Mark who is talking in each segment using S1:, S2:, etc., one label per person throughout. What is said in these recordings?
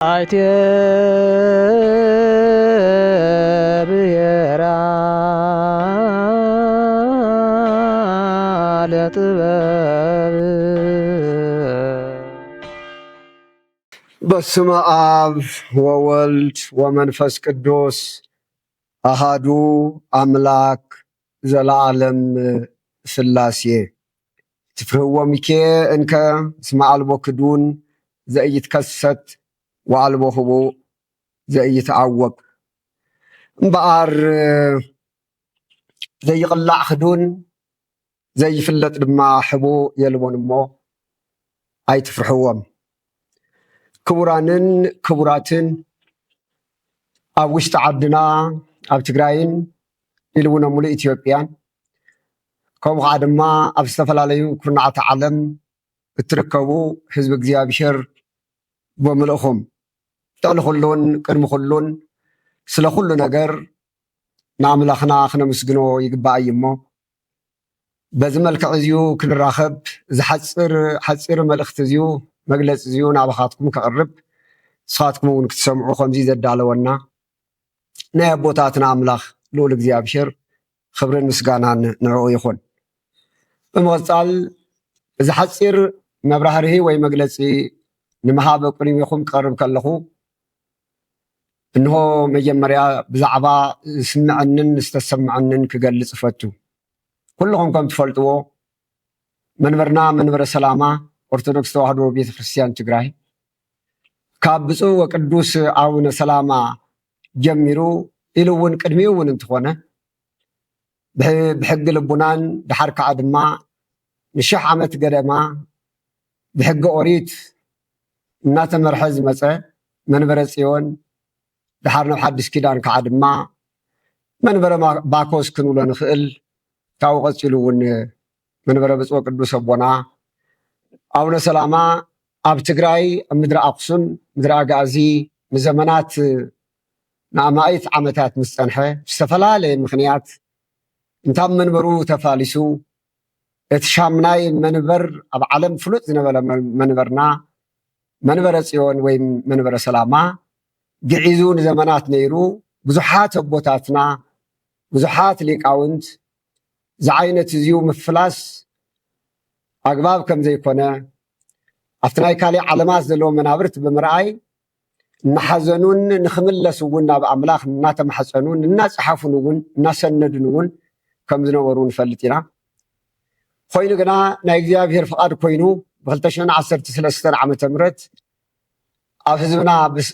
S1: አይቴ ብሔራ ለጥበብ
S2: በስመ አብ ወወልድ ወመንፈስ ቅዱስ አሃዱ አምላክ ዘለዓለም ሥላሴ ትፍርህዎምኬ እንከ እስመ አልቦ ክዱን ዘኢይትከሰት ወአልቦ ህቡእ ዘኢይትዐወቅ እምበኣር ዘይቅላዕ ክዱን ዘይፍለጥ ድማ ህቡእ የልቦን እሞ ኣይትፍርሕዎም። ክቡራንን ክቡራትን ኣብ ውሽጢ ዓድና ኣብ ትግራይን ኢሉ እውን ኣብ ሙሉእ ኢትዮጵያን ከምኡ ከዓ ድማ ኣብ ዝተፈላለዩ ኩርናዓት ዓለም እትርከቡ ህዝቢ እግዚኣብሔር ብምልእኹም ልዕሊ ኩሉን ቅድሚ ኩሉን ስለ ኩሉ ነገር ንኣምላኽና ክነምስግኖ ይግባእ እዩ እሞ በዚ መልክዕ እዚዩ ክንራኸብ ሓፂር መልእኽቲ እዚዩ መግለፂ እዚዩ ናባኻትኩም ከቕርብ ንስኻትኩም እውን ክትሰምዑ ከምዚ ዘዳለወና ናይ ኣቦታትና ኣምላኽ ልኡል እግዚኣብሔር ክብርን ምስጋናን ንዕኡ ይኹን። ብምቕፃል እዚ ሓፂር መብራህርሂ ወይ መግለፂ ንምሃብ ቅድሚኹም ክቐርብ ከለኹ እንሆ መጀመርያ ብዛዕባ ዝስምዐንን ዝተሰምዐንን ክገልፅ ይፈቱ። ኩልኹም ከም ትፈልጥዎ መንበርና መንበረ ሰላማ ኦርቶዶክስ ተዋህዶ ቤተክርስትያን ትግራይ ካብ ብፁዕ ወቅዱስ ኣቡነ ሰላማ ጀሚሩ ኢሉ እውን ቅድሚኡ እውን እንትኾነ ብሕጊ ልቡናን ድሓር ከዓ ድማ ንሽሕ ዓመት ገደማ ብሕጊ ኦሪት እናተመርሐ ዝመፀ መንበረ ጽዮን ድሓር ናብ ሓድሽ ኪዳን ከዓ ድማ መንበረ ባኮስ ክንብሎ ንኽእል ካብኡ ቀፂሉ እውን መንበረ ብፁዕ ቅዱስ ኣቦና ኣቡነ ሰላማ ኣብ ትግራይ ኣብ ምድሪ ኣክሱም ምድሪ ኣጋዚ ንዘመናት ንኣማኢት ዓመታት ምስ ፀንሐ ዝተፈላለየ ምክንያት እንታብ መንበሩ ተፋሊሱ እቲ ሻምናይ መንበር ኣብ ዓለም ፍሉጥ ዝነበረ መንበርና መንበረ ጽዮን ወይ መንበረ ሰላማ ግዒዙ ንዘመናት ነይሩ። ብዙሓት ኣቦታትና ብዙሓት ሊቃውንት ዝዓይነት እዚዩ ምፍላስ ኣግባብ ከም ዘይኮነ ኣብቲ ናይ ካሊእ ዓለማት ዘለዎ መናብርት ብምርኣይ እናሓዘኑን ንክምለስ እውን ናብ ኣምላኽ እናተማሕፀኑን እናፀሓፉን እውን እናሰነዱን እውን ከም ዝነበሩ ንፈልጥ ኢና። ኮይኑ ግና ናይ እግዚኣብሔር ፍቃድ ኮይኑ ብ2013 ዓመተ ምህረት ኣብ ህዝብና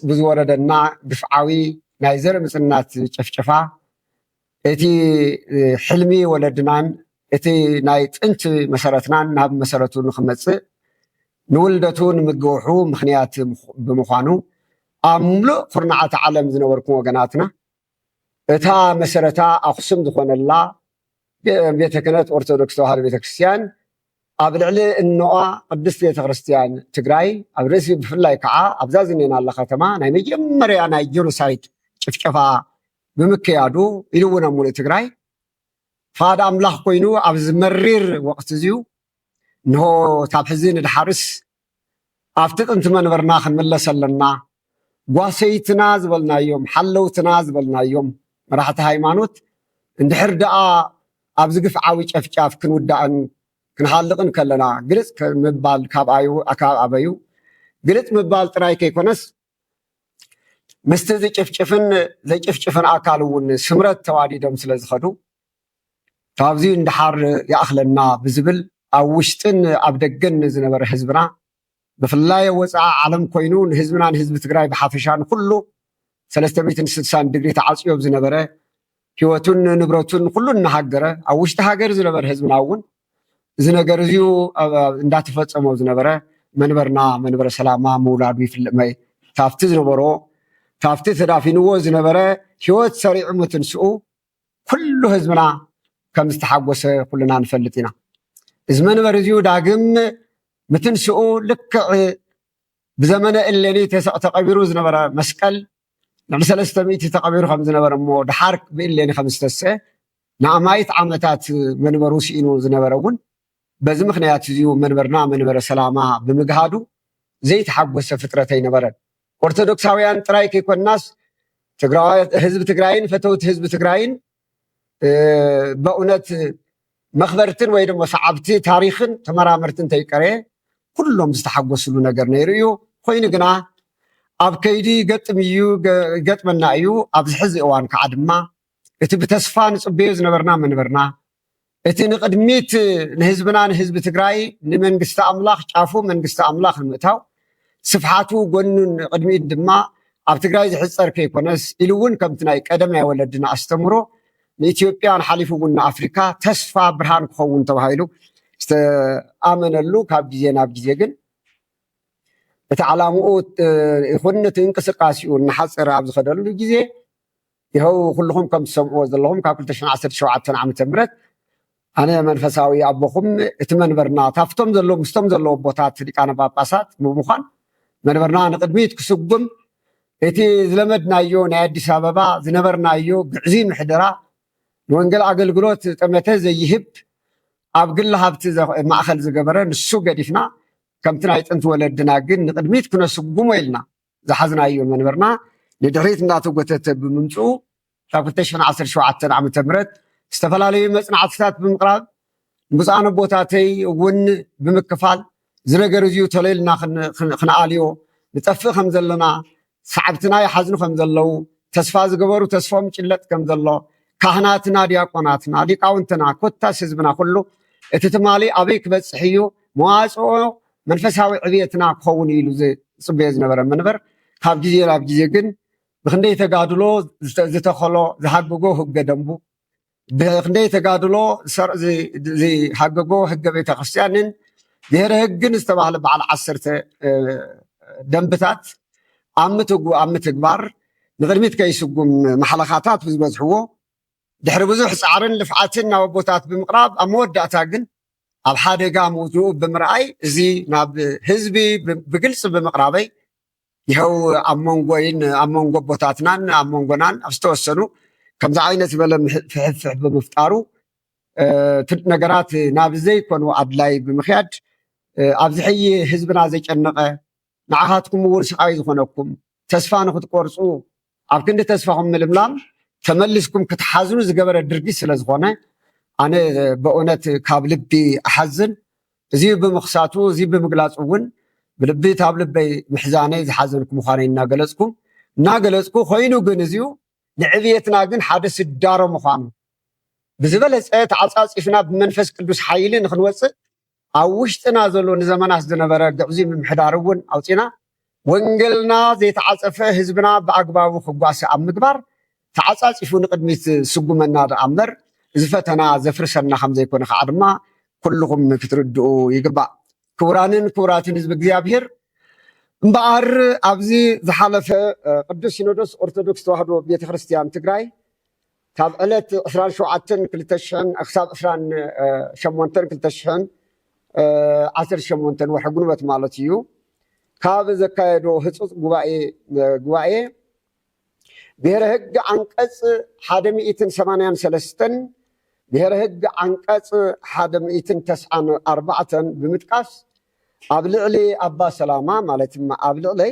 S2: ብዝወረደና ግፍዓዊ ናይ ዘር ምፅናት ጨፍጨፋ እቲ ሕልሚ ወለድናን እቲ ናይ ጥንቲ መሰረትናን ናብ መሰረቱ ንክመፅእ ንውልደቱ ንምግውሑ ምክንያት ብምኳኑ ኣብ ሙሉእ ኩርናዓት ዓለም ዝነበርኩም ወገናትና እታ መሰረታ ኣክሱም ዝኾነላ ቤተ ክህነት ኦርቶዶክስ ተዋህዶ ቤተክርስትያን ኣብ ልዕሊ እኖኣ ቅድስት ቤተክርስትያን ትግራይ ኣብ ርእሲ ብፍላይ ከዓ ኣብዛ ዝኔናላ ከተማ ናይ መጀመርያ ናይ ጀኖሳይድ ጭፍጨፋ ብምክያዱ ኢሉ እውን ኣብ ሙሉእ ትግራይ ፍቃድ ኣምላኽ ኮይኑ ኣብ ዝመሪር ወቅቲ እዚዩ እንሆ ካብ ሕዚ ንድሓርስ ኣብቲ ጥንቲ መንበርና ክንምለስ ኣለና ጓሰይትና ዝበልናዮም ሓለውትና ዝበልናዮም መራሕቲ ሃይማኖት እንድሕር ደኣ ኣብ ዝግፍዓዊ ጨፍጫፍ ክንውዳእን ክንሃልቕን ከለና ግልፅ ምባል ካብ ኣበዩ ግልፅ ምባል ጥራይ ከይኮነስ ምስቲ ዘጭፍጭፍን ኣካል እውን ስምረት ተዋዲዶም ስለ ዝኸዱ ካብዚ እንድሓር ይኣኽለና ብዝብል ኣብ ውሽጥን ኣብ ደገን ዝነበረ ህዝብና ብፍላይ ወፃኢ ዓለም ኮይኑ ንህዝብና ንህዝቢ ትግራይ ብሓፈሻ ንኩሉ 360 ዲግሪ ተዓፅዮም ዝነበረ ሂወቱን ንብረቱን ኩሉ እናሃገረ ኣብ ውሽጢ ሃገር ዝነበረ ህዝብና እውን እዚ ነገር እዚዩ እንዳተፈፀሞ ዝነበረ መንበርና መንበረ ሰላማ ምውላዱ ይፍልጥ ታፍቲ ዝነበሮ ታፍቲ ተዳፊንዎ ዝነበረ ሂወት ሰሪዑ ምትንስኡ ኩሉ ህዝብና ከም ዝተሓጎሰ ኩልና ንፈልጥ ኢና። እዚ መንበር እዚዩ ዳግም ምትንስኡ ልክዕ ብዘመነ እሌኒ ተቐቢሩ ዝነበረ መስቀል ንዕሊ 300 ተቐቢሩ ከም ዝነበረ እሞ ድሓር ብእሌኒ ከም ዝተስአ ንኣማይት ዓመታት መንበሩ ሲኢኑ ዝነበረ እውን በዚ ምክንያት እዚዩ መንበርና መንበረ ሰላማ ብምግሃዱ ዘይተሓጎሰ ፍጥረት ኣይነበረን። ኦርቶዶክሳውያን ጥራይ ከይኮናስ ትግራይ ህዝብ ትግራይን ፈተውት ህዝብ ትግራይን በእውነት መኽበርትን ወይ ደግሞ ሰዓብቲ ታሪኽን ተመራመርትን ተይቀረ ኩሎም ዝተሓጎስሉ ነገር ነይሩ እዩ ኮይኑ ግና ኣብ ከይዲ ገጥመና እዩ ኣብ ዝሕዚ እዋን ከዓ ድማ እቲ ብተስፋ ንፅበዮ ዝነበርና መንበርና እቲ ንቅድሚት ንህዝብና ንህዝቢ ትግራይ ንመንግስቲ ኣምላኽ ጫፉ መንግስቲ ኣምላኽ ንምእታው ስፍሓቱ ጎኑን ቅድሚት ድማ ኣብ ትግራይ ዝሕፀር ከይኮነስ ኢሉ እውን ከምቲ ናይ ቀደም ናይ ወለድና ኣስተምሮ ንኢትዮጵያን ሓሊፉ እውን ንኣፍሪካ ተስፋ ብርሃን ክኸውን ተባሂሉ ዝተኣመነሉ ካብ ግዜ ናብ ግዜ ግን እቲ ዓላምኡ ይኹን እቲ እንቅስቃሴኡ እናሓፀረ ኣብ ዝኸደሉ ግዜ ይኸው ኩልኩም ከም ትሰምዕዎ ዘለኹም ካብ 2017 ዓመተ ምህረት ኣነ መንፈሳዊ ኣቦኹም እቲ መንበርና ታፍቶም ዘለዉ ምስቶም ዘለዉ ቦታት ሊቃነ ጳጳሳት ብምዃን መንበርና ንቅድሚት ክስጉም እቲ ዝለመድናዮ ናይ ኣዲስ ኣበባ ዝነበርናዮ ግዕዚ ምሕደራ ንወንጌል ኣገልግሎት ጠመተ ዘይህብ ኣብ ግሊ ሃብቲ ማእኸል ዝገበረ ንሱ ገዲፍና ከምቲ ናይ ጥንቲ ወለድና ግን ንቅድሚት ክነስጉሞ ኢልና ዝሓዝናዮ መንበርና ንድሕሪት እንዳተጎተተ ብምምፅኡ ካብ 2017 ዓመተ ምህረት ዝተፈላለዩ መፅናዕትታት ብምቕራብ ብፃዕነ ቦታተይ እውን ብምክፋል ዝነገር እዚዩ ተለይልና ክነኣልዮ ንጠፍእ ከም ዘለና ሰዓብትና ይሓዝኑ ከም ዘለው ተስፋ ዝገበሩ ተስፎም ጭለጥ ከም ዘሎ ካህናትና ዲያቆናትና ሊቃውንትና ኮታስ ህዝብና ኩሉ እቲ ትማሊ ኣበይ ክበፅሕ እዩ መዋፅኦ መንፈሳዊ ዕብየትና ክኸውን ኢሉ ዝፅበዮ ዝነበረ መንበር ካብ ግዜ ናብ ግዜ ግን ብክንደይ ተጋድሎ ዝተኸሎ ዝሃገጎ ህገ ደንቡ ብክንደይ ተጋድሎ ዝሃገጎ ህገ ቤተክርስትያንን ብሄረ ህግን ዝተባሃለ በዓል 10 ደንብታት ኣብ ምትግባር ንቅድሚት ከይስጉም ማሕለኻታት ብዝበዝሕዎ ድሕሪ ብዙሕ ፃዕርን ልፍዓትን ናብ ኣቦታት ብምቕራብ ኣብ መወዳእታ ግን ኣብ ሓደጋ ምውትኡ ብምርኣይ እዚ ናብ ህዝቢ ብግልፂ ብምቕራበይ ይኸው ኣብ መንጎይን ኣብ መንጎ ኣቦታትናን ኣብ መንጎናን ኣብ ዝተወሰኑ ከምዚ ዓይነት ዝበለ ፍሕፍሕ ብምፍጣሩ ነገራት ናብ ዘይኮኑ ኣድላይ ብምኽያድ ኣብዚ ሕጂ ህዝብና ዘጨነቐ ንዓኻትኩም እውን ስቃይ ዝኾነኩም ተስፋ ንክትቆርፁ ኣብ ክንዲ ተስፋኹም ምልምላም ተመሊስኩም ክትሓዝኑ ዝገበረ ድርጊት ስለ ዝኾነ ኣነ ብእውነት ካብ ልቢ ኣሓዝን እዚ ብምኽሳቱ እዚ ብምግላፁ እውን ብልቢ ካብ ልበይ ምሕዛነይ ዝሓዘንኩ ምዃነይ እናገለፅኩ ኮይኑ ግን እዚኡ ንዕብየትና ግን ሓደ ስዳሮ ምዃኑ ብዝበለፀ ተዓፃፂፍና ብመንፈስ ቅዱስ ሓይሊ ንክንወፅእ ኣብ ውሽጥና ዘሎ ንዘመናት ዝነበረ ግዕዚ ምምሕዳር እውን ኣውፂና ወንጌልና ዘይተዓፀፈ ህዝብና ብኣግባቡ ክጓሰ ኣብ ምግባር ተዓፃፂፉ ንቅድሚት ስጉመና ደኣ እምበር እዚ ፈተና ዘፍርሰና ከም ዘይኮነ ከዓ ድማ ኩልኩም ክትርድኡ ይግባእ። ክቡራንን ክቡራትን ህዝቢ እግዚአብሔር እምበኣር ኣብዚ ዝሓለፈ ቅዱስ ሲኖዶስ ኦርቶዶክስ ተዋህዶ ቤተክርስትያን ትግራይ ካብ ዕለት 27/2000 ክሳብ 28/2018 ወርሒ ግንቦት ማለት እዩ ካብ ዘካየዶ ህፁፅ ጉባኤ ብሔረ ህግ አንቀጽ 183 ብሔረ ህግ አንቀጽ 194 ብምጥቃስ ኣብ ልዕሊ ኣባ ሰላማ ማለት ኣብ ልዕሊ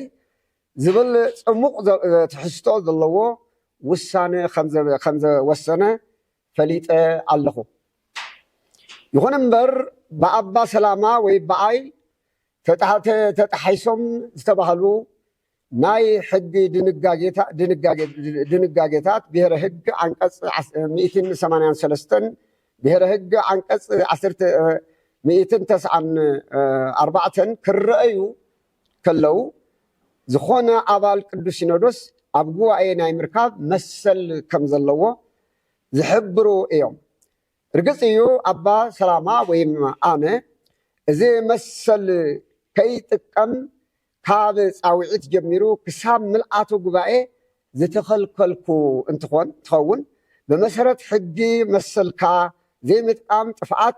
S2: ዝብል ፅሙቕ ትሕዝቶ ዘለዎ ውሳነ ከም ዘወሰነ ፈሊጠ ኣለኹ። ይኹን እምበር ብኣባ ሰላማ ወይ በኣይ ተጣሒሶም ዝተባህሉ ናይ ሕጊ ድንጋጌታት ብሔረ ህግ አንቀጽ 183 ብሔረ ህግ አንቀጽ 194 ክረአዩ ከለው ዝኾነ ኣባል ቅዱስ ሲኖዶስ ኣብ ጉባኤ ናይ ምርካብ መሰል ከም ዘለዎ ዝሕብሩ እዮም። ርግፅ እዩ ኣባ ሰላማ ወይ ኣነ እዚ መሰል ከይጥቀም ካብ ፃውዒት ጀሚሩ ክሳብ ምልኣቱ ጉባኤ ዝተኸልከልኩ እንትኸውን ብመሰረት ሕጊ መሰልካ ዘይምጥቃም ጥፍዓት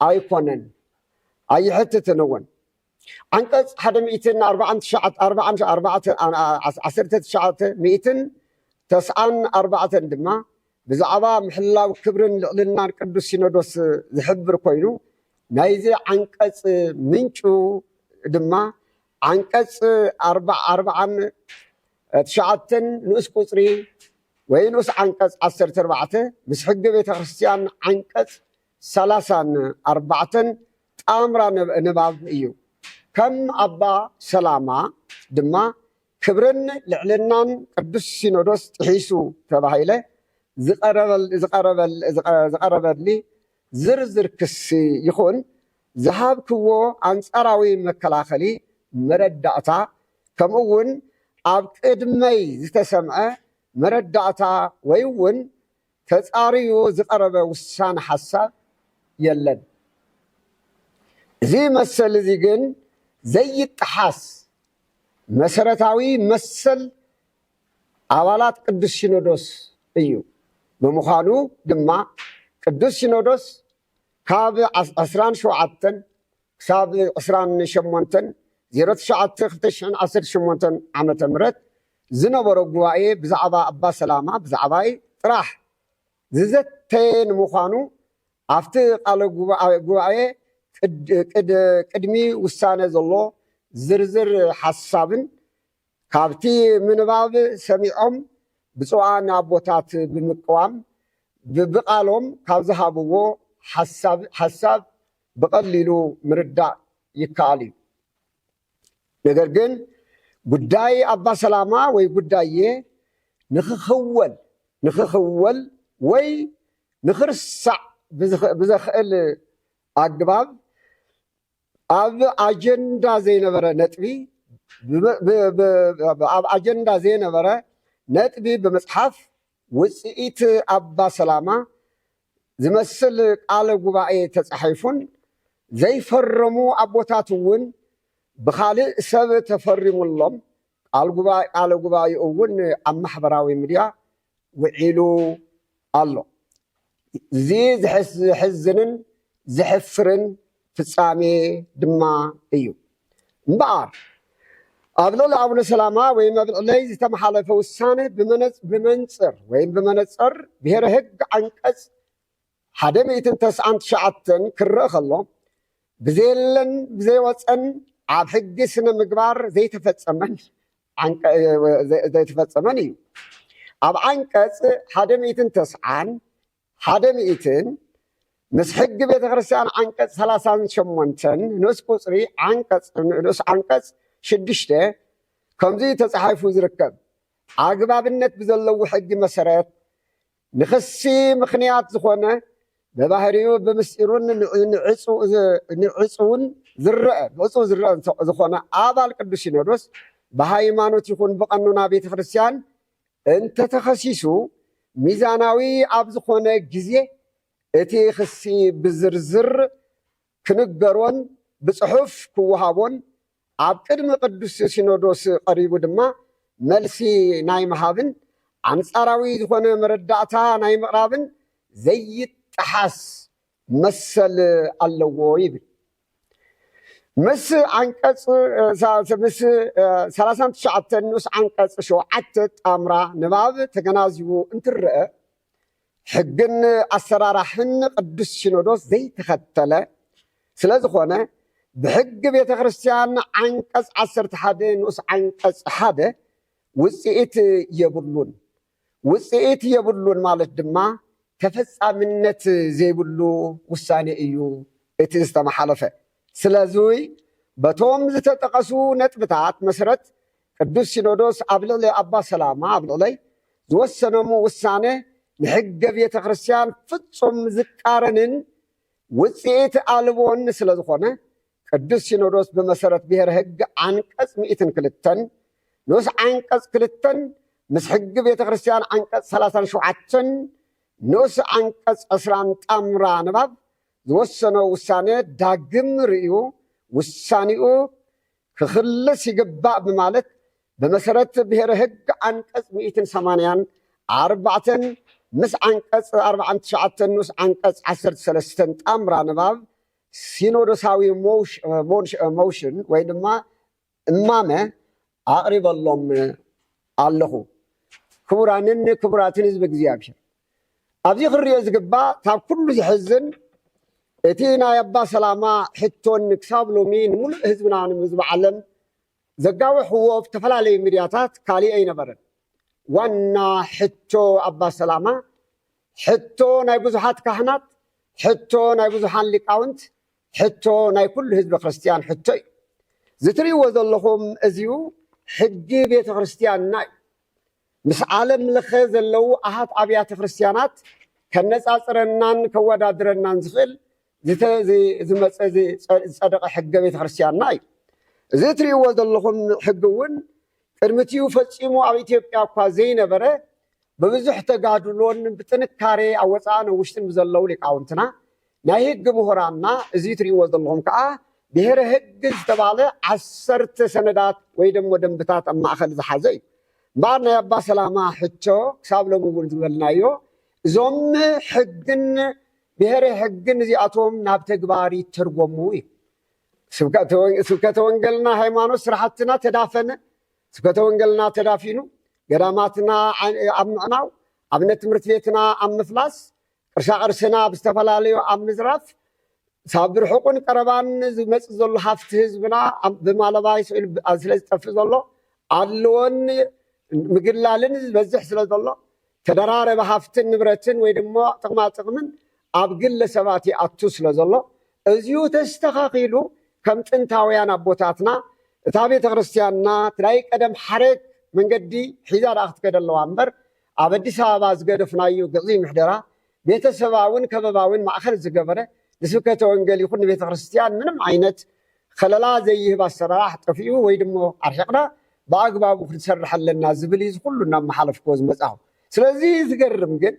S2: ኣይኮነን ኣይሕትትን እውን አንቀጽ 194 ድማ ብዛዕባ ምሕላው ክብርን ልዕልናን ቅዱስ ሲኖዶስ ዝሕብር ኮይኑ ናይዚ አንቀጽ ምንጩ ድማ عنቀጽ 49 ንኡስ ቁፅሪ ወይ ንኡስ عنቀጽ 14 ምስ ሕጊ ቤተ ክርስቲያን عنቀጽ 34 ጣምራ ንባብ እዩ ከም ኣባ ሰላማ ድማ ክብርን ልዕልናን ቅዱስ ሲኖዶስ ጥሒሱ ተባሂለ ዝቀረበሊ ዝርዝር ክሲ ይኹን ዝሃብክዎ አንጻራዊ መከላኸሊ መረዳእታ ከምኡውን ኣብ ቅድመይ ዝተሰምዐ መረዳእታ ወይ እውን ተፃርዩ ዝቀረበ ውሳነ ሓሳብ የለን። እዚ መሰል እዚ ግን ዘይጥሓስ መሰረታዊ መሰል ኣባላት ቅዱስ ሲኖዶስ እዩ። ብምዃኑ ድማ ቅዱስ ሲኖዶስ ካብ 17 ክሳብ 28 09/2018 ዓመተ ምህረት ዝነበሮ ጉባኤ ብዛዕባ ኣባ ሰላማ ብዛዕባይ ጥራሕ ዝዘተየ ንምዃኑ ኣብቲ ቃለ ጉባኤ ቅድሚ ውሳነ ዘሎ ዝርዝር ሓሳብን ካብቲ ምንባብ ሰሚዖም ብፁዓን ኣቦታት ብምቅዋም ብቃሎም ካብ ዝሃብዎ ሓሳብ ብቀሊሉ ምርዳእ ይከኣል እዩ። ነገር ግን ጉዳይ ኣባ ሰላማ ወይ ጉዳየ ንክኽወል ወይ ንክርሳዕ ብዘኽእል ኣግባብ ኣብ ኣጀንዳ ዘይነበረ ነጥቢ ብመፅሓፍ ውፅኢት ኣባ ሰላማ ዝመስል ቃለ ጉባኤ ተፃሒፉን ዘይፈረሙ ኣቦታት እውን ብካልእ ሰብ ተፈሪሙሎም ቃለ ጉባኤ እውን ኣብ ማሕበራዊ ሚድያ ውዒሉ ኣሎ። እዚ ዝሕዝንን ዝሕፍርን ፍጻሜ ድማ እዩ እምበኣር ኣብ ልዕሊ ኣቡነ ሰላማ ወይ መብልዕለይ ዝተመሓለፈ ውሳነ ብመንፅር ወይም ብመነፅር ብሄረ ሕግ عنቀጽ 199 ክርአ ከሎ ብዘየለን ብዘይወፀን ኣብ ሕጊ ስነ ምግባር ዘይተፈፀመን እዩ። ኣብ عنቀጽ 190 ምስ ሕጊ ቤተ ክርስቲያን عنቀጽ 38 ንኡስ ቁፅሪ ንኡስ عنቀጽ 6 ከምዚ ተፃሒፉ ዝርከብ ኣግባብነት ብዘለዎ ሕጊ መሰረት ንክሲ ምክንያት ዝኾነ በባህሪኡ ብምስጢሩን ንዕፁውን ዝረአ ዝኾነ ኣባል ቅዱስ ሲኖዶስ ብሃይማኖት ይኹን ብቐኖና ቤተ ክርስቲያን እንተተኸሲሱ ሚዛናዊ ኣብ ዝኾነ ግዜ እቲ ክሲ ብዝርዝር ክንገሮን ብፅሑፍ ክወሃቦን ኣብ ቅድሚ ቅዱስ ሲኖዶስ ቀሪቡ ድማ መልሲ ናይ ምሃብን አንጻራዊ ዝኾነ መረዳእታ ናይ ምቕራብን ዘይጥሓስ መሰል ኣለዎ ይብል። ምስ عنቀጽ 39 ንኡስ عنቀጽ 7 ጣምራ ንባብ ተገናዚቡ እንትርአ ሕግን ኣሰራርሓን ቅዱስ ሲኖዶስ ዘይተኸተለ ስለ ዝኾነ ብሕጊ ቤተ ክርስቲያን عنቀጽ 11 ንኡስ عنቀጽ 1 ውፅኢት የብሉን ማለት ድማ ተፈጻምነት ዘይብሉ ውሳኔ እዩ እቲ ዝተመሓለፈ። ስለዚ በቶም ዝተጠቀሱ ነጥብታት መሰረት ቅዱስ ሲኖዶስ ኣብ ልዕሊ ኣባ ሰላማ ኣብ ልዕለይ ዝወሰነሙ ውሳነ ንሕገ ቤተ ክርስቲያን ፍጹም ዝቃረንን ውፅኢት ኣልቦን ስለ ዝኾነ ቅዱስ ሲኖዶስ ብመሰረት ብሄረ ሕጊ عنቀጽ 102 ንኡስ عنቀጽ 2 ምስ ሕጊ ቤተ ክርስቲያን عنቀጽ 37 ንኡስ عنቀጽ 20 ጣምራ ንባብ ዝወሰነ ውሳነ ዳግም ርእዩ ውሳኔኡ ክኽለስ ይግባእ በማለት በመሰረት ብሔረ ሕግ አንቀጽ 184 ምስ አንቀጽ 49 ንኡስ አንቀጽ 13 ጣምራ ንባብ ሲኖዶሳዊ ሞሽን ወይ ድማ እማመ አቅሪበሎም ኣለኹ። ክቡራንን ክቡራትን ህዝቢ እግዚአብሔር ኣብዚ ክሪኦ ዝግባእ ካብ ኩሉ ዝሕዝን እቲ ናይ ኣባ ሰላማ ሕቶን ክሳብ ሎሚ ንሙሉእ ህዝብና ንህዝቢ ዓለም ዘጋውሕዎ ብተፈላለዩ ሚድያታት ካሊእ ኣይነበረን ዋና ሕቶ ኣባ ሰላማ ሕቶ ናይ ብዙሓት ካህናት ሕቶ ናይ ብዙሓን ሊቃውንት ሕቶ ናይ ኩሉ ህዝቢ ክርስቲያን ሕቶ እዩ ዝትሪእዎ ዘለኹም እዚኡ ሕጊ ቤተ ክርስቲያንና እዩ ምስ ዓለም ለኸ ዘለው ኣሃት ኣብያተ ክርስቲያናት ከነፃፅረናን ከወዳድረናን ዝኽእል ዝመፀ ዝፀደቐ ሕገ ቤተ ክርስቲያንና እዩ እዚ ትሪእዎ ዘለኹም ሕጊ እውን ቅድሚትዩ ፈፂሙ ኣብ ኢትዮጵያ እኳ ዘይነበረ ብብዙሕ ተጋድሎን ብጥንካሬ ኣብ ወፃእን ውሽጥን ብዘለው ሊቃውንትና ናይ ሕጊ ምሁራንና እዚ ትሪእዎ ዘለኹም ከዓ ብሔረ ሕጊ ዝተባሃለ 10 ሰነዳት ወይ ደሞ ደንብታት ኣብ ማእኸል ዝሓዘ እዩ እምበር ናይ ኣባ ሰላማ ሕቶ ክሳብ ሎሚ እውን ዝበልናዮ እዞም ሕግን ብሔረ ሕግን እዚኣቶም ናብ ተግባር ይተርጎሙ እዩ ስብከተ ወንጌልና ሃይማኖት ስራሕትና ተዳፈነ ስብከተ ወንጌልና ተዳፊኑ ገዳማትና ኣብ ምዕናው ኣብነት ትምህርት ቤትና ኣብ ምፍላስ ቅርሳቅርስና ብዝተፈላለዩ ኣብ ምዝራፍ ሳብ ብርሑቁን ቀረባን ዝመፅእ ዘሎ ሃፍቲ ህዝብና ብማለባይ ስኢሉ ስለ ዝጠፍእ ዘሎ ኣለዎን ምግላልን ዝበዝሕ ስለ ዘሎ ተደራረበ ሃፍትን ንብረትን ወይ ድማ ጥቕማ ጥቕምን ኣብ ግለ ሰባት ይኣቱ ስለ ዘሎ እዚኡ ተስተኻኺሉ ከም ጥንታውያን ኣቦታትና እታ ቤተ ክርስቲያንና ትናይ ቀደም ሓረግ መንገዲ ሒዛ ዳ ክትከድ ኣለዋ እምበር ኣብ ኣዲስ ኣበባ ዝገደፍናዩ ግዕዚ ምሕደራ ቤተሰባውን ከበባውን ማእኸል ዝገበረ ንስብከተ ወንጌል ይኹን ቤተ ክርስቲያን ምንም ዓይነት ከለላ ዘይህብ ኣሰራራሕ ጠፊኡ ወይ ድማ ኣርሒቕና ብኣግባቡ ክንሰርሕ ኣለና ዝብል እዩ ኩሉ እናመሓለፍክዎ ዝመፅኹ ስለዚ ዝገርም ግን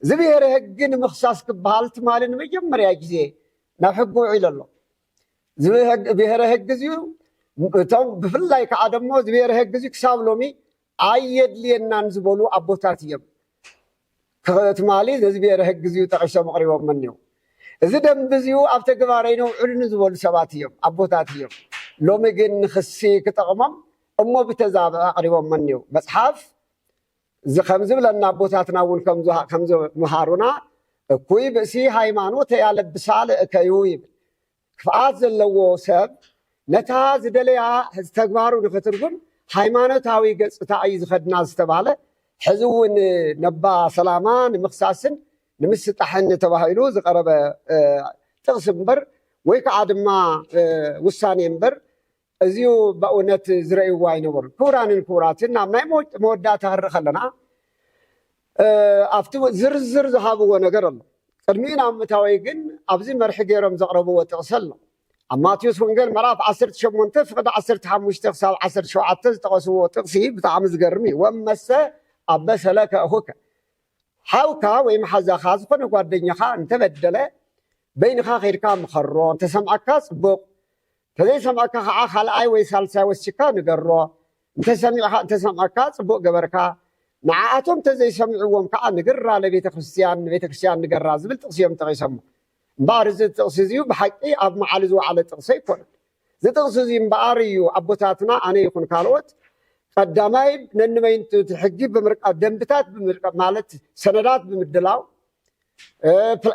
S2: እዚ ብሔረ ሕጊ ንምኽሳስ ክበሃል ትማሊ ንመጀመርያ ግዜ ናብ ሕጊ ውዒሉ ኣሎ ብሔረ ሕጊ እዚኡ እቶም ብፍላይ ከዓ ደሞ እዚ ብሔረ ሕጊ እዚኡ ክሳብ ሎሚ ኣየድልየናን ዝበሉ ኣቦታት እዮም ትማሊ ነዚ ብሔረ ሕጊ እዚኡ ጠቂሶም ኣቕሪቦም እኒው እዚ ደንቢ እዚኡ ኣብ ተግባር ኣይነውዕሉን ዝበሉ ሰባት እዮም ኣቦታት እዮም ሎሚ ግን ንክሲ ክጠቕሞም እሞ ብተዛብዕ ኣቕሪቦም እኒው መፅሓፍ ከም ዝብለና ኣቦታትና እውን ከም ዝምሃሩና እኩይ ብእሲ ሃይማኖት ያለብሳል እከዩ ይብል ክፍኣት ዘለዎ ሰብ ነታ ዝደለያ ተግባሩ ንክትርጉም ሃይማኖታዊ ገፅታ እዩ ዝኸድና ዝተባሃለ ሕዚ እውን ነባ ሰላማ ንምኽሳስን ንምስጣሕን ተባሂሉ ዝቀረበ ጥቕሲ እምበር ወይ ከዓ ድማ ውሳኔ እምበር እዚኡ ብእውነት ዝረእይዎ ኣይነበሩን ክቡራንን ክቡራትን ናብ ናይ መወዳእታ ክንርኢ ከለና ኣብቲ ዝርዝር ዝሃብዎ ነገር ኣሎ ቅድሚን ኣብ ምእታወይ ግን ኣብዚ መርሒ ገይሮም ዘቕረብዎ ጥቕሲ ኣሎ ኣብ ማቴዎስ ወንጌል ምዕራፍ 18 ፍቅዲ 15 ክሳብ 17 ዝጠቐስዎ ጥቕሲ ብጣዕሚ ዝገርም እዩ ወመሰ ኣበሰለከ እኹከ ሓውካ ወይ መሓዛኻ ዝኾነ ጓደኛኻ እንተበደለ በይንኻ ከይድካ ምኸሮ እንተሰምዓካ ፅቡቕ እንተዘይሰምዓካ ከዓ ካልኣይ ወይ ሳልሳይ ወሲካ ንገሮ እንተሰምዓካ ፅቡቕ ገበርካ ንዓኣቶም እንተዘይሰሚዕዎም ከዓ ንግራ ለቤተክርስቲያን ንገራ ዝብል ጥቕሲ እዮም ጠቂሶሞ እምበኣር እዚ ጥቕሲ እዚኡ ብሓቂ ኣብ መዓል ዝወዓለ ጥቕሲ ኣይኮነን እዚ ጥቕሲ እዚ እምበኣር እዩ ኣቦታትና ኣነ ይኹን ካልኦት ቀዳማይ ነንበይንቲ ሕጊ ብምርቃብ ደንብታት ብምርቃብ ማለት ሰነዳት ብምድላው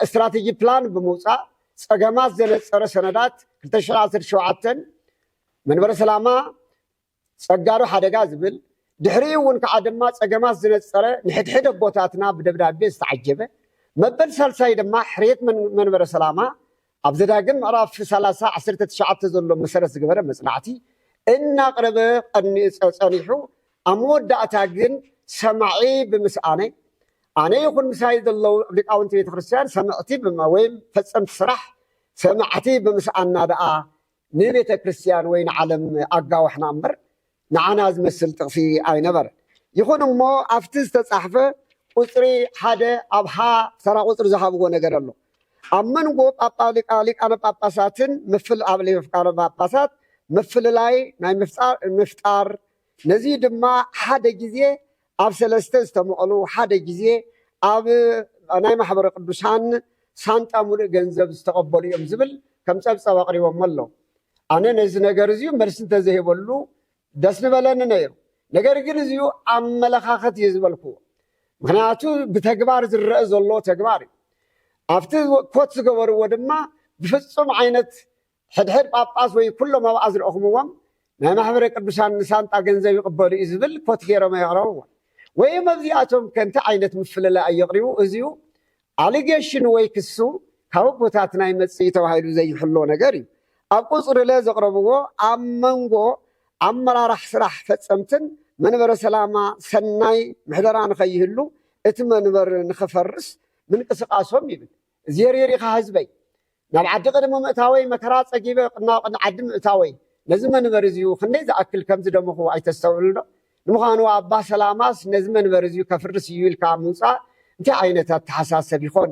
S2: ስትራቴጂ ፕላን ብምውፃእ ፀገማት ዘነፀረ ሰነዳት 2017 መንበረ ሰላማ ፀጋዶ ሓደጋ ዝብል ድሕሪኡ እውን ከዓ ድማ ፀገማት ዝነፀረ ንሕድሕድ ኣቦታትና ብደብዳቤ ዝተዓጀበ መበል ሳልሳይ ድማ ሕርየት መንበረ ሰላማ ኣብ ዘዳግም ምዕራፍ 30 19 ዘሎ መሰረት ዝገበረ መፅናዕቲ እናቅረበ ፀኒሑ ኣብ መወዳእታ ግን ሰማዒ ብምስኣነ ኣነ ይኹን ምሳይ ዘለው ሊቃውንቲ ቤተክርስቲያን ሰማዕቲ ወይ ፈፀምቲ ስራሕ ሰማዕቲ ብምስኣና ደኣ ንቤተ ክርስቲያን ወይ ንዓለም ኣጋዋሕና እምበር ንዓና ዝመስል ጥቕሲ ኣይነበረ ይኹን እሞ ኣብቲ ዝተፃሕፈ ቁፅሪ ሓደ ኣብ ሃ ተራ ቁፅሪ ዝሃብዎ ነገር ኣሎ ኣብ መንጎ ሊቃነ ጳጳሳትን ኣብ ሊቃነ ጳጳሳት ምፍልላይ ናይ ምፍጣር ነዚ ድማ ሓደ ግዜ ኣብ 3 ዝተመቐሉ ሓደ ግዜ ኣብ ናይ ማሕበረ ቅዱሳን ሳንጣ ሙሉእ ገንዘብ ዝተቐበሉ እዮም ዝብል ከም ፀብፀብ ኣቕሪቦም ኣሎ ኣነ ነዚ ነገር እዚኡ መልሲ እንተዘይበሉ ደስ ንበለኒ ነይሩ ነገር ግን እዚኡ ኣመለኻኸት እዩ ዝበልክዎ ምክንያቱ ብተግባር ዝረአ ዘሎ ተግባር እዩ ኣብቲ ኮት ዝገበርዎ ድማ ብፍፁም ዓይነት ሕድሕድ ጳጳስ ወይ ኩሎም ኣብኣ ዝረእኹምዎም ናይ ማሕበረ ቅዱሳን ንሳንጣ ገንዘብ ይቕበሉ እዩ ዝብል ኮት ገይሮም የቕረብዎ ወይ መብዚኣቶም ከንቲ ዓይነት ምፍልላይ የቕሪቡ እዚኡ አሊጌሽን ወይ ክሱ ካብ ቦታት ናይ መጽኢ ተባሂሉ ዘይሕሎ ነገር እዩ ኣብ ቁጽሪ ለ ዘቕረብዎ ኣብ መንጎ ኣመራራሕ ስራሕ ፈጸምትን መንበረ ሰላማ ሰናይ ምሕደራ ንኸይህሉ እቲ መንበር ንኽፈርስ ምንቅስቃሶም ይብል እዚሪሪኻ ህዝበይ ናብ ዓዲ ቅድሚ ምእታወይ መከራ ፀጊበ ቅድሚ ዓዲ ምእታወይ ነዚ መንበር እዚኡ ክንደይ ዝኣክል ከምዚ ደመኹ ኣይተስተውዕሉ ዶ ንምዃኑ ኣባ ሰላማስ ነዚ መንበር እዚኡ ከፍርስ እዩ ኢልካ ምውፃእ እንታይ ዓይነት ኣተሓሳሰብ ይኾን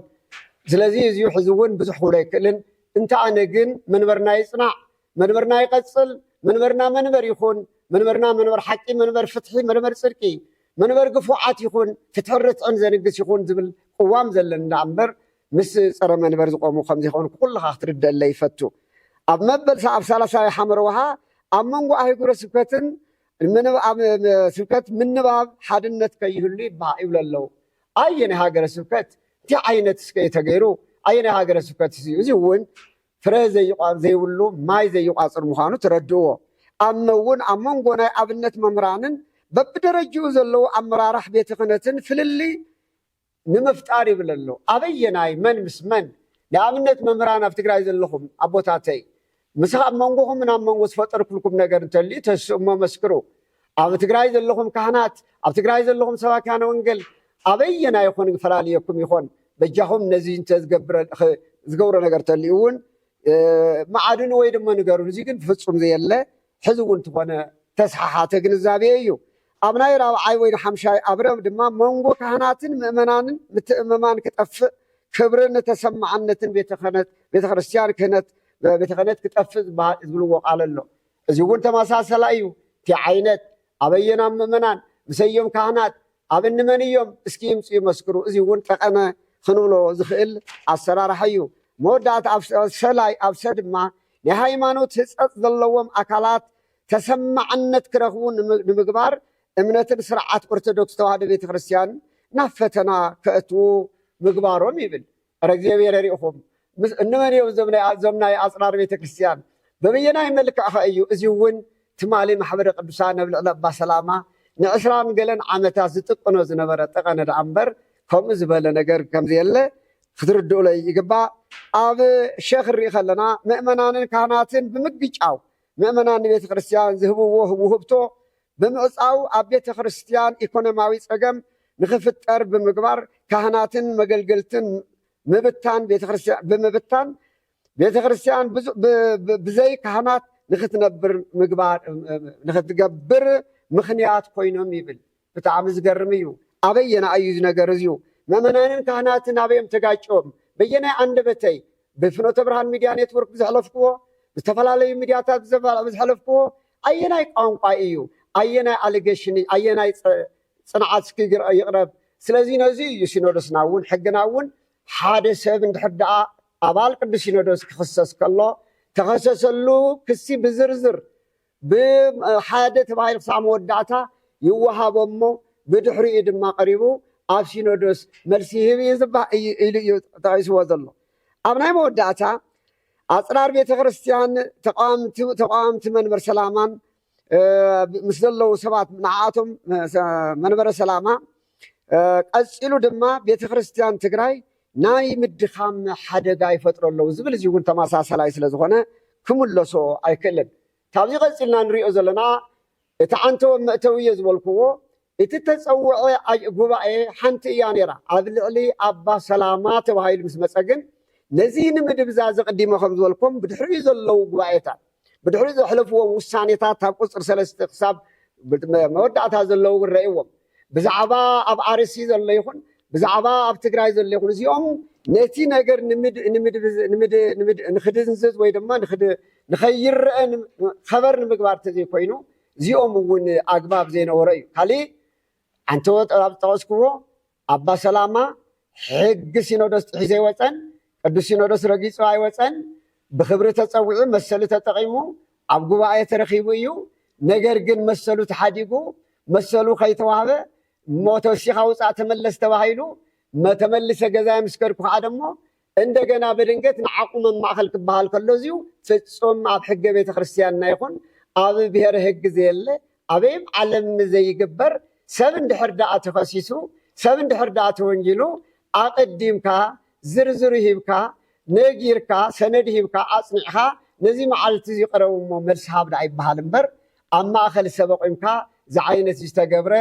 S2: ስለዚ እዚኡ ሕዚ እውን ብዙሕ ክብሎ ኣይክእልን እንታይ ኣነ ግን መንበርና ይፅናዕ መንበርና ይቐፅል መንበርና መንበር ይኹን መንበርና መንበር ሓቂ መንበር ፍትሒ መንበር ፅድቂ መንበር ግፉዓት ይኹን ፍትሒ ርትዕን ዘንግስ ይኹን ዝብል ቅዋም ዘለና እምበር ምስ ፀረ መንበር ዝቆሙ ከምዚ ይኾን ኩልኻ ክትርደአለ ይፈቱ ኣብ መበል ኣብ ሳላሳይ ሓመር ውሃ ኣብ መንጎ ኣህጉረ ስብከትን ስብከት ምንባብ ሓድነት ከይህሉ ይብሉ ኣለዉ ኣየናይ ሃገረ ስብከት እንታይ ዓይነት እስከ ተገይሩ ኣየናይ ሃገረ ስብከት እዩ እዚ እውን ፍረ ዘይብሉ ማይ ዘይቋፅር ምዃኑ ትረድእዎ ኣመ እውን ኣብ መንጎ ናይ ኣብነት መምህራንን በብደረጅኡ ዘለዉ ኣመራራሕ ቤተ ክህነትን ፍልሊ ንምፍጣር ይብል ኣሎ ኣበየናይ መን ምስ መን ንኣብነት መምህራን ኣብ ትግራይ ዘለኹም ኣቦታተይ ምስ ኣብ መንጎኹም ናብ መንጎ ዝፈጠርኩልኩም ነገር እንተልዩ ተስእሞ መስክሩ ኣብ ትግራይ ዘለኹም ካህናት ኣብ ትግራይ ዘለኹም ሰባክያነ ወንጌል ኣበየናይ ይኹን ፈላለየኩም ይኾን በጃኹም ነዚ ዝገብሮ ነገር ተልዩ እውን መዓድኑ ወይ ድማ ንገሩን እዚ ግን ፍፁም ዘየለ ሕዚ እውን ትኾነ ተስሓሓተ ግንዛቤ እዩ ኣብ ናይ ራብዓይ ወይ ሓምሻይ ኣብረም ድማ መንጎ ካህናትን ምእመናንን ምትእምማን ክጠፍእ ክብርን ተሰማዓነትን ቤተ ክርስቲያን ክህነት ቤተ ክህነት ክጠፍእ ዝብልዎ ቃል ኣሎ እዚ እውን ተመሳሰላ እዩ እቲ ዓይነት ኣበየና ምእመናን ምሰዮም ካህናት ኣብ እንመን እዮም እስኪ ይምፁ ይመስክሩ እዚ እውን ጠቐመ ክንብሎ ዝኽእል ኣሰራርሓ እዩ መወዳእታ ሰላይ ኣብ ሰ ድማ ናይ ሃይማኖት ህፀት ዘለዎም ኣካላት ተሰማዕነት ክረኽቡ ንምግባር እምነትን ስርዓት ኦርቶዶክስ ተዋህዶ ቤተ ክርስቲያን ናብ ፈተና ከእትዉ ምግባሮም ይብል ረ እግዚኣብሔር ሪኢኹም እንመን እዮም እዞም ናይ ኣፅራር ቤተ ክርስቲያን በበየናይ መልክዕ ኸ እዩ እዚ እውን ትማሊ ማሕበረ ቅዱሳን ኣብ ልዕሊ ኣባ ሰላማ ንዕስራን ገለን ዓመታት ዝጥቅኖ ዝነበረ ጠቐነ ዳኣ እምበር ከምኡ ዝበለ ነገር ከምዘየለ ክትርድኡሎ ይግባእ ኣብ ሼክ ንሪኢ ከለና ምእመናንን ካህናትን ብምግጫው ምእመናን ቤተ ክርስቲያን ዝህብዎ ውህብቶ ብምዕፃው ኣብ ቤተ ክርስቲያን ኢኮኖማዊ ፀገም ንኽፍጠር ብምግባር ካህናትን መገልገልትን ምብታን ብምብታን ቤተ ክርስቲያን ብዘይ ካህናት ንኽትገብር ምኽንያት ኮይኖም ይብል ብጣዕሚ ዝገርም እዩ ኣበየና እዩ ነገር እዚዩ ምእመናንን ካህናትን ኣበዮም ተጋጭዎም በየናይ አንደበተይ ብፍኖተ ብርሃን ሚድያ ኔትወርክ ዝሕለፍክዎ ዝተፈላለዩ ሚድያታት ዝሕለፍክዎ ኣየናይ ቋንቋ እዩ ኣየናይ ኣሊጌሽን ኣየናይ ፅንዓት እስኪ ይቕረብ ስለዚ ነዚ እዩ ሲኖዶስና እውን ሕግና እውን ሓደ ሰብ እንድሕር ደኣ ኣባል ቅዱስ ሲኖዶስ ክኽሰስ ከሎ ተኸሰሰሉ ክሲ ብዝርዝር ብሓደ ተባሂሉ ክሳብ መወዳእታ ይወሃቦ እሞ ብድሕሪኡ ድማ ቀሪቡ ኣብ ሲኖዶስ መልሲ ይህብ ኢሉ እዩ ተቐይስዎ ዘሎ ኣብ ናይ መወዳእታ ኣፅራር ቤተ ክርስቲያን ተቃዋምቲ መንበር ሰላማን ምስ ዘለዉ ሰባት ንዓኣቶም መንበረ ሰላማ ቀፂሉ ድማ ቤተ ክርስቲያን ትግራይ ናይ ምድኻም ሓደጋ ይፈጥሮ ኣለዉ ዝብል እዚ እውን ተመሳሰላይ ስለ ዝኾነ ክምለሶ ኣይክእልን ካብዚ ቀፂልና ንሪኦ ዘለና እቲ ዓንተወ መእተዊ እየ ዝበልክዎ እቲ ተፀውዐ ጉባኤ ሓንቲ እያ ነይራ ኣብ ልዕሊ ኣባ ሰላማ ተባሂሉ ምስ መፀ ግን ነዚ ንምድብዛ ዘቐዲሞ ከም ዝበልኩም ብድሕሪኡ ዘለዉ ጉባኤታት ብድሕሪኡ ዘሕለፍዎም ውሳኔታት ኣብ ቁፅሪ 3 ክሳብ መወዳእታ ዘለዉ ንረእዎም ብዛዕባ ኣብ ኣርሲ ዘሎ ይኹን ብዛዕባ ኣብ ትግራይ ዘሎ ይኹን እዚኦም ነቲ ነገር ንክድንዝዝ ወይ ድማ ንኸይረአ ኸበር ንምግባር ተዘይኮይኑ እዚኦም እውን ኣግባብ ዘይነበረ እዩ ካሊእ ዓንተወ ጠቐስክዎ ኣባ ሰላማ ሕጊ ሲኖዶስ ጥሒዘ ይወፀን ቅዱስ ሲኖዶስ ረጊፁ ኣይወፀን ብክብሪ ተፀዊዑ መሰሉ ተጠቂሙ ኣብ ጉባኤ ተረኺቡ እዩ ነገር ግን መሰሉ ተሓዲጉ መሰሉ ከይተዋህበ ሞተወሲኻ ውፃእ ተመለስ ተባሂሉ ተመልሰ ገዛይ ምስከድኩ ከዓ ደሞ እንደገና በድንገት ንዓቁመ ማእኸል ክበሃል ከሎ እዚዩ ፍፁም ኣብ ሕገ ቤተ ክርስቲያንና ይኹን ኣብ ብሄር ሕጊ ዘየለ ኣበይም ዓለም ዘይግበር ሰብ እንድሕር ደኣ ተኸሲሱ ሰብ እንድሕር ደኣ ተወንጂሉ ኣቐዲምካ ዝርዝሩ ሂብካ ነጊርካ ሰነድ ሂብካ ኣፅኒዕኻ ነዚ መዓልቲ እዚ ቀረቡ እሞ መልሲ ሃብዳ ይበሃል እምበር ኣብ ማእኸል ሰብ ቆይምካ ዝዓይነት ዝተገብረ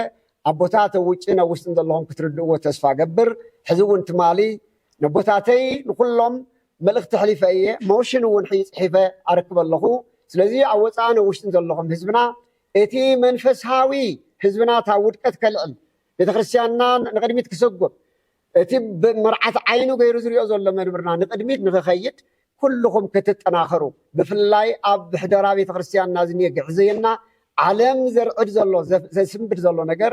S2: ኣቦታት ውጭን ኣብ ውሽጥን ዘለኹም ክትርድእዎ ተስፋ ገብር ሕዚ እውን ትማሊ ነቦታተይ ንኩሎም መልእኽቲ ሕሊፈ እየ ሞሽን እውን ፅሒፈ ኣረክብ ኣለኹ ስለዚ ኣብ ወፃእን ውሽጥን ዘለኹም ህዝብና እቲ መንፈሳዊ ህዝብና እታ ውድቀት ከልዕል ቤተክርስትያንና ንቅድሚት ክሰጎም እቲ ብመርዓት ዓይኑ ገይሩ ዝሪኦ ዘሎ መንብርና ንቅድሚት ንክኸይድ ኩልኩም ክትጠናኸሩ ብፍላይ ኣብ ሕደራ ቤተክርስትያንና ዝኒአ ግዕዘየና ዓለም ዘርዕድ ዘሎ ዘስንብድ ዘሎ ነገር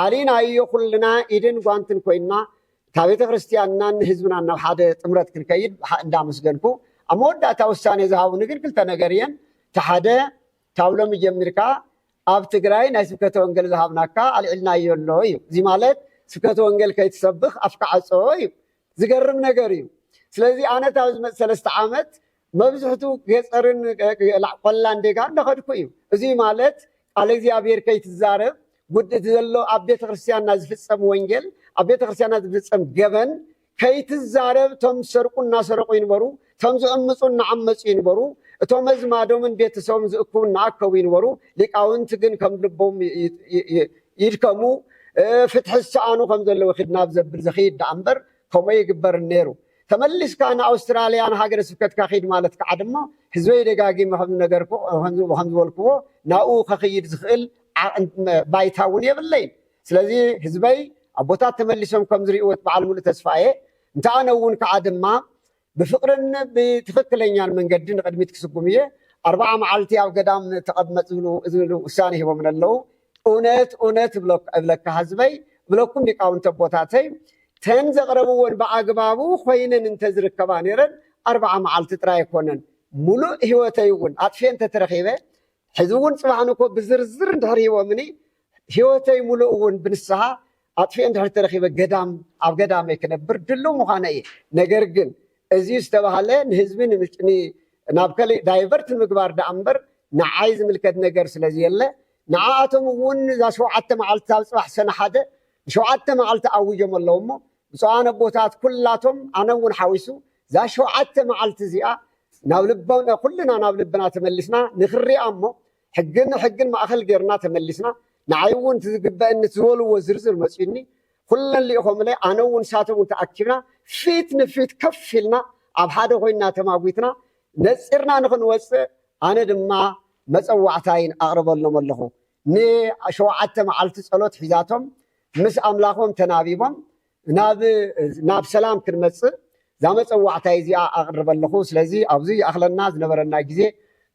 S2: ኣሊናዮ ኩልና ኢድን ጓንትን ኮይና እታ ቤተክርስትያንና ንህዝብና ናብ ሓደ ጥምረት ክንከይድ እንዳመስገንኩ ኣብ መወዳእታ ውሳኔ ዝሃቡኒ ግን ክልተ ነገር እየን እቲ ሓደ ታብሎም ጀሚርካ ኣብ ትግራይ ናይ ስብከተ ወንጌል ዝሃብናካ ኣልዒልናዮ ኣሎ እዩ እዚ ማለት ስብከተ ወንጌል ከይትሰብኽ ኣፍካ ዓፀ እዩ ዝገርም ነገር እዩ ስለዚ ኣነ ኣብ ዝመፅእ 3 ዓመት መብዝሕቱ ገፀርን ቆላን ዴጋ እንዳኸድኩ እዩ እዚ ማለት ቃል እግዚኣብሔር ከይትዛረብ ጉድእቲ ዘሎ ኣብ ቤተክርስትያንና ዝፍፀም ወንጌል ኣብ ቤተክርስትያንና ዝፍፀም ገበን ከይትዛረብ እቶም ዝሰርቁ እናሰረቁ ይንበሩ እቶም ዝዕምፁ እናዓመፁ ይንበሩ እቶም ኣዝማዶምን ቤተሰቦም ዝእክቡ እናኣከቡ ይንበሩ ሊቃውንቲ ግን ከም ልቦም ይድከሙ ፍትሒ ዝሰኣኑ ከም ዘለዎ ክድናብ ዘብል ዘኽይድ ዳ እምበር ከምኡ ይግበር ነይሩ ተመሊስካ ንኣውስትራልያ ንሃገረ ስብከትካ ኺድ ማለት ከዓ ድማ ህዝበይ ደጋጊመ ከም ዝበልክዎ ናብኡ ከኽይድ ዝኽእል ባይታ እውን የብለይን ስለዚ ህዝበይ ኣቦታት ተመሊሶም ከም ዝሪእዎ በዓል ሙሉእ ተስፋ እየ እንተ ኣነ እውን ከዓ ድማ ብፍቅርን ብትክክለኛን መንገዲ ንቅድሚት ክስጉም እየ 40 መዓልቲ ኣብ ገዳም ተቐመጥ ዝብሉ ውሳኔ ሂቦም ኣለዉ እውነት እብለካ ህዝበይ እብለኩም ሊቃውንቲ ኣቦታተይ ተን ዘቕረብዎን ብኣግባቡ ኮይነን እንተዝርከባ ነይረን 40 መዓልቲ ጥራይ ኣይኮነን ሙሉእ ሂወተይ እውን ኣጥፍየ እንተተረኺበ ሕዚ እውን ፅባሕንኮ ብዝርዝር እንድሕር ሂቦምኒ ሂወተይ ሙሉእ እውን ብንስሓ ኣጥፍየ እንድሕር ተረኺበ ገዳም ኣብ ገዳም ክነብር ድልው ምዃነ እየ ነገር ግን እዚ ዝተባሃለ ንህዝቢ ናብ ከሊእ ዳይቨርት ምግባር ዳ እምበር ንዓይ ዝምልከት ነገር ስለዝየለ ንዓኣቶም እውን እዛ 7 መዓልቲ ኣብ ፅባሕ ሰነ ሓደ 7 መዓልቲ ኣውጆም ኣለዉ እሞ ብፁዓን ኣቦታት ኩላቶም ኣነ እውን ሓዊሱ እዛ 7 መዓልቲ እዚኣ ናብ ልቦና ኩልና ናብ ልብና ተመሊስና ንኽሪኣ እሞ ሕግን ማእኸል ጌርና ተመሊስና ንዓይ እውን ዝግበአኒ ዝበልዎ ዝርዝር መፅዩኒ ኩለን ሊኢኹምለይ ኣነ እውን ሳቶም እውን ተኣኪብና ፊት ንፊት ከፍ ኢልና ኣብ ሓደ ኮይና ተማጉትና ነፂርና ንክንወፅእ ኣነ ድማ መፀዋዕታይን ኣቕርበሎም ኣለኹ ን7 መዓልቲ ፀሎት ሒዛቶም ምስ ኣምላኾም ተናቢቦም ናብ ሰላም ክንመፅእ እዛ መፀዋዕታይ እዚኣ ኣቕርብ ኣለኹ ስለዚ ኣብዚ ኣኽለና ዝነበረና ግዜ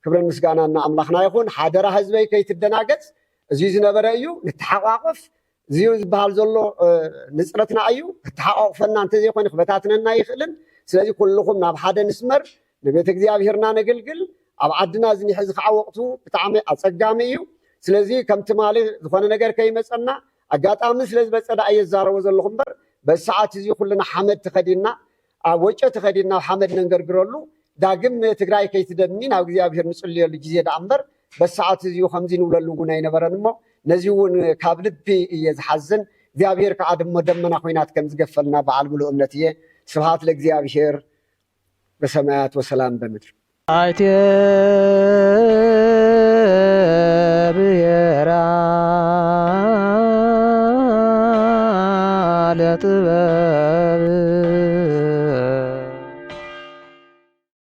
S2: ክብርን ምስጋናና ኣምላኽና ይኹን ሓደራ ህዝበይ ከይትደናገፅ እዚ ዝነበረ እዩ ንተሓቋቕፍ እዚ ዝበሃል ዘሎ ንፅረትና እዩ ክተሓቋቕፈና እንተዘይኮይኑ ክበታትነና ይኽእልን ስለዚ ኩልኩም ናብ ሓደ ንስመር ንቤተ እግዚኣብሔርና ነግልግል ኣብ ዓድና ዝኒሐ እዚ ከዓ ወቅቱ ብጣዕሚ ኣፀጋሚ እዩ ስለዚ ከምቲ ማሊ ዝኾነ ነገር ከይመፀና ኣጋጣሚ ስለዝበፀ ዳ እየዛረቦ ዘለኹ እምበር በሰዓት እዚ ኩልና ሓመድ ተኸዲና ኣብ ወጨ ተኸዲና ሓመድ ነንገርግረሉ ዳግም ትግራይ ከይትደኒ ናብ እግዚኣብሔር ንፅልየሉ ግዜ ዳ እምበር በሰዓት እዚ ከምዚ ንብለሉ እውን ኣይነበረን እሞ ነዚ እውን ካብ ልቢ እየ ዝሓዝን እግዚኣብሔር ከዓ ድሞ ደመና ኮይናት ከም ዝገፈልና በዓል ሙሉእ እምነት እየ ስብሃት ለእግዚኣብሔር በሰማያት ወሰላም በምድር
S1: አይቴ ብሔራ ለጥበብ